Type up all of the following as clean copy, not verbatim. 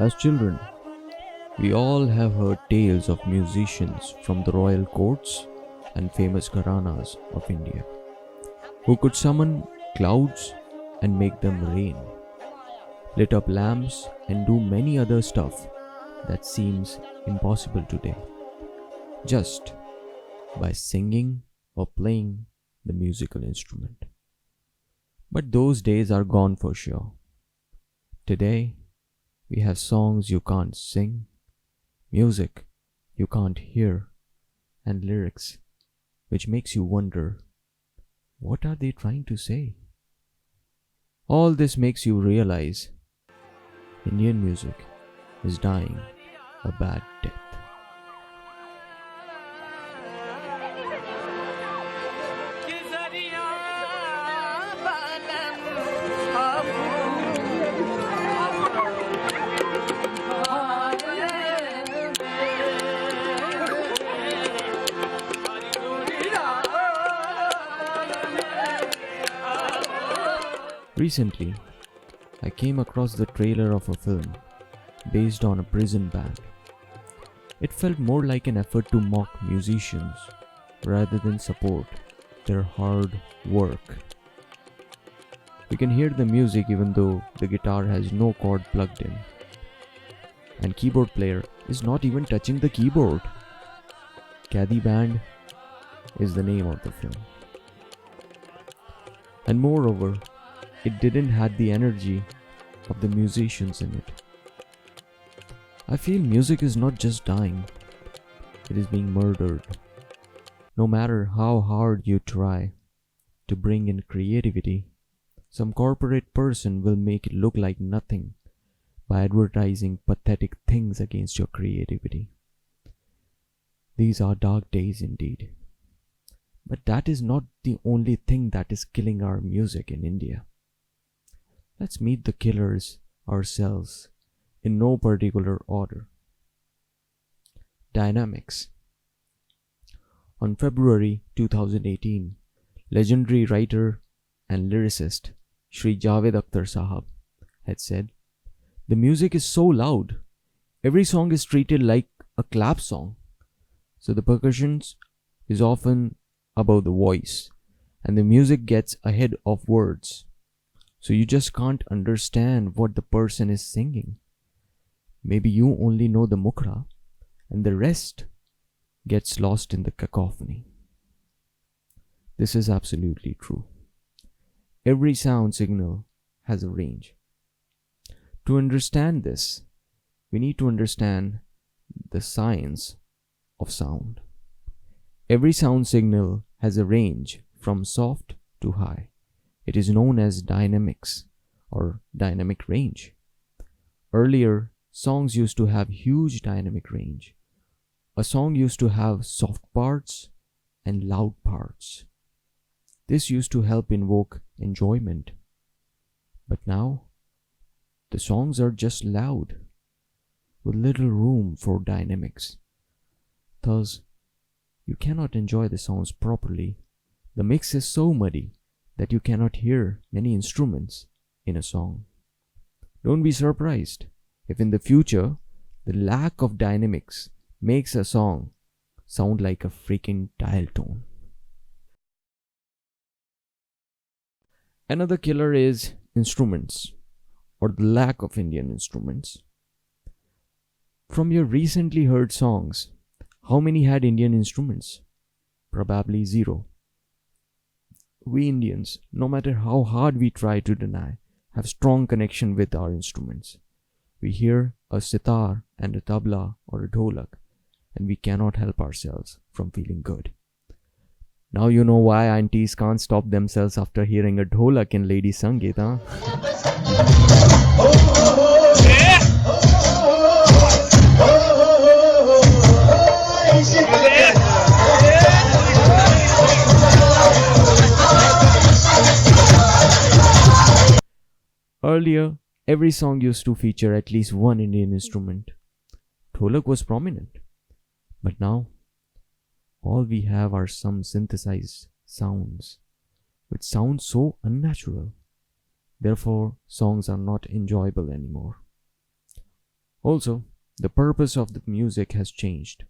As children, we all have heard tales of musicians from the royal courts and famous gharanas of India who could summon clouds and make them rain, lit up lamps, and do many other stuff that seems impossible today, just by singing or playing the musical instrument. But those days are gone for sure. Today, we have songs you can't sing, music you can't hear, and lyrics which makes you wonder, what are they trying to say? All this makes you realize Indian music is dying a bad death. Recently, I came across the trailer of a film based on a prison band. It felt more like an effort to mock musicians rather than support their hard work. You can hear the music even though the guitar has no cord plugged in, and keyboard player is not even touching the keyboard. Caddy Band is the name of the film. And moreover, it didn't have the energy of the musicians in it. I feel music is not just dying, it is being murdered. No matter how hard you try to bring in creativity, some corporate person will make it look like nothing by advertising pathetic things against your creativity. These are dark days indeed. But that is not the only thing that is killing our music in India. Let's meet the killers ourselves in no particular order. Dynamics. On February 2018, legendary writer and lyricist Shri Javed Akhtar Sahab had said, "The music is so loud, every song is treated like a clap song. So the percussions is often above the voice and the music gets ahead of words. So you just can't understand what the person is singing. Maybe you only know the mukra and the rest gets lost in the cacophony." This is absolutely true. Every sound signal has a range. To understand this, we need to understand the science of sound. Every sound signal has a range from soft to high. It is known as dynamics or dynamic range. Earlier, songs used to have huge dynamic range. A song used to have soft parts and loud parts. This used to help invoke enjoyment. But now, the songs are just loud, with little room for dynamics. Thus, you cannot enjoy the sounds properly. The mix is so muddy that you cannot hear many instruments in a song. Don't be surprised if in the future the lack of dynamics makes a song sound like a freaking dial tone. Another killer is instruments or the lack of Indian instruments. From your recently heard songs, how many had Indian instruments? Probably zero. We Indians, no matter how hard we try to deny, have strong connection with our instruments. We hear a sitar and a tabla or a dholak, and we cannot help ourselves from feeling good. Now you know why aunties can't stop themselves after hearing a dholak in Lady Sangeet, huh? Earlier, every song used to feature at least one Indian instrument. Dholak was prominent. But now, all we have are some synthesized sounds, which sound so unnatural. Therefore, songs are not enjoyable anymore. Also, the purpose of the music has changed.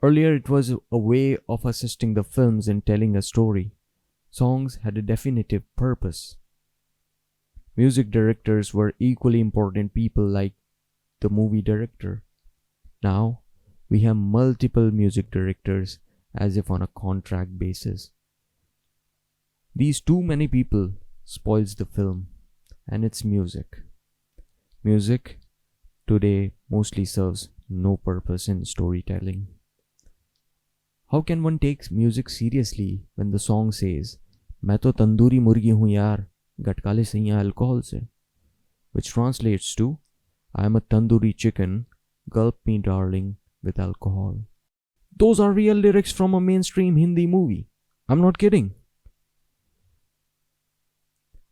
Earlier, it was a way of assisting the films in telling a story. Songs had a definitive purpose. Music directors were equally important people like the movie director. Now, we have multiple music directors as if on a contract basis. These too many people spoils the film and its music. Music today mostly serves no purpose in storytelling. How can one take music seriously when the song says, मैं तो तंदूरी मुर्गी हूँ यार, गटकाले सैया alcohol से, which translates to, I am a tandoori chicken, gulp me darling with alcohol. Those are real lyrics from a mainstream Hindi movie. I'm not kidding.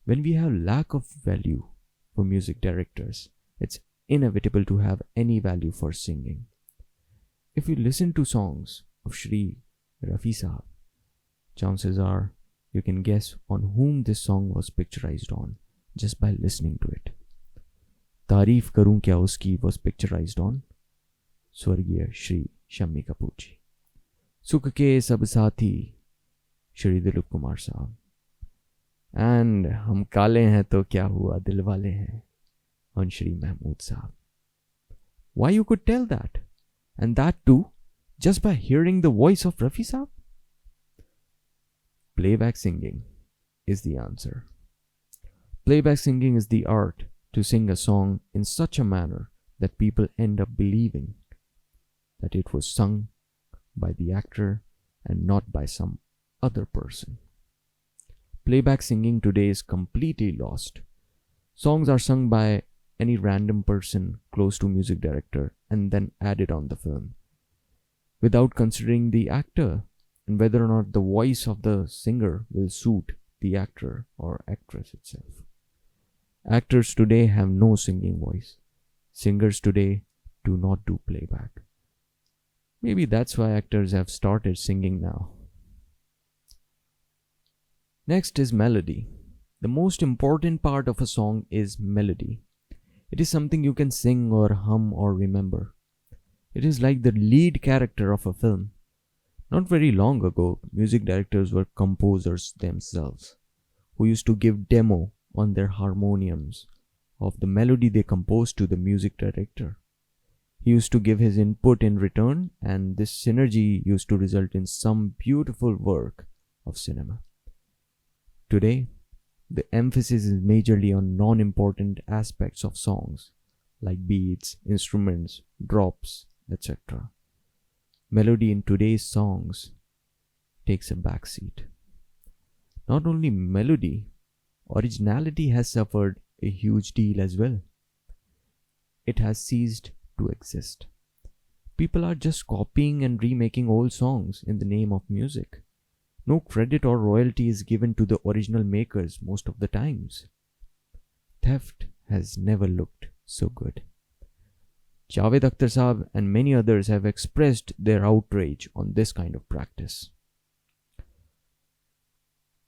When we have lack of value for music directors, it's inevitable to have any value for singing. If you listen to songs of Shri Rafi Sahab, chances are you can guess on whom this song was picturized on just by listening to it. तारीफ करूं क्या उसकी was picturized on स्वर्गीय श्री शम्मी कपूर जी. सुख के सब साथी श्री दिलीप कुमार साहब. एंड हम काले हैं तो क्या हुआ दिल वाले हैं on Shri Mahmood Saab. Why you could tell that? And that too just by hearing the voice of Rafi Saab? Playback singing is the answer. Playback singing is the art to sing a song in such a manner that people end up believing that it was sung by the actor and not by some other person. Playback singing today is completely lost. Songs are sung by any random person close to music director and then added on the film, without considering the actor and whether or not the voice of the singer will suit the actor or actress itself. Actors today have no singing voice. Singers today do not do playback. Maybe that's why actors have started singing now. Next is melody. The most important part of a song is melody. It is something you can sing or hum or remember. It is like the lead character of a film. Not very long ago, music directors were composers themselves, who used to give demo on their harmoniums of the melody they composed to the music director. He used to give his input in return, and this synergy used to result in some beautiful work of cinema. Today, the emphasis is majorly on non-important aspects of songs, like beats, instruments, drops, etc. Melody in today's songs takes a backseat. Not only melody, originality has suffered a huge deal as well. It has ceased to exist. People are just copying and remaking old songs in the name of music. No credit or royalty is given to the original makers most of the times. Theft has never looked so good. Javed Akhtar Saab and many others have expressed their outrage on this kind of practice.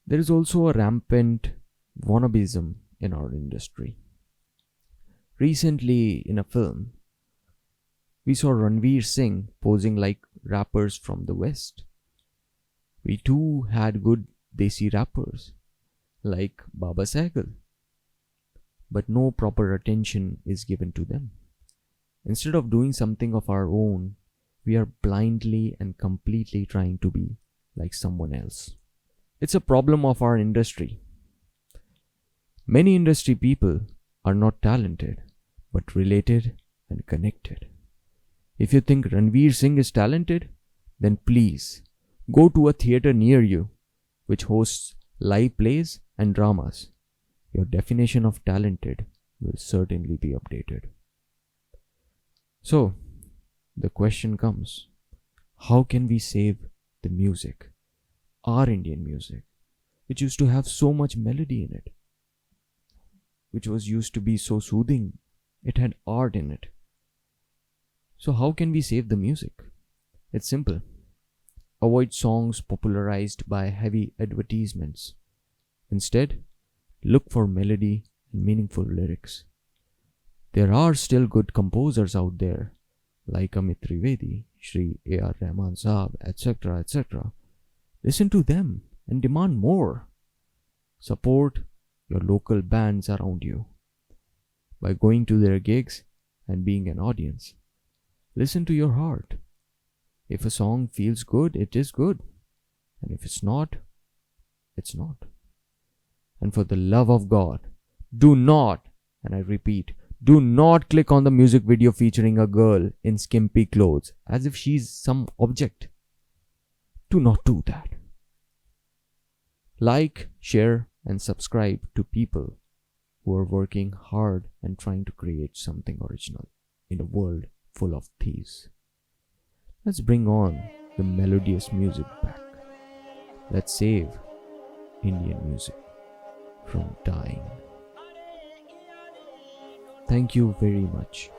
There is also a rampant wannabism in our industry. Recently, in a film, we saw Ranveer Singh posing like rappers from the West. We too had good desi rappers like Baba Sehgal, but no proper attention is given to them. Instead of doing something of our own, we are blindly and completely trying to be like someone else. It's a problem of our industry. Many industry people are not talented, but related and connected. If you think Ranveer Singh is talented, then please go to a theatre near you which hosts live plays and dramas. Your definition of talented will certainly be updated. So, the question comes, how can we save the music, our Indian music, which used to have so much melody in it, which was used to be so soothing, it had art in it. So how can we save the music? It's simple. Avoid songs popularized by heavy advertisements. Instead, look for melody and meaningful lyrics. There are still good composers out there, like Amit Trivedi, Shri A.R. Rahman Saab, etc., etc. Listen to them and demand more. Support your local bands around you by going to their gigs and being an audience. Listen to your heart. If a song feels good, it is good. And if it's not, it's not. And for the love of God, do not, and I repeat, do not click on the music video featuring a girl in skimpy clothes as if she's some object. Do not do that. Like, share, and subscribe to people who are working hard and trying to create something original in a world full of thieves. Let's bring on the melodious music back. Let's save Indian music from dying. Thank you very much.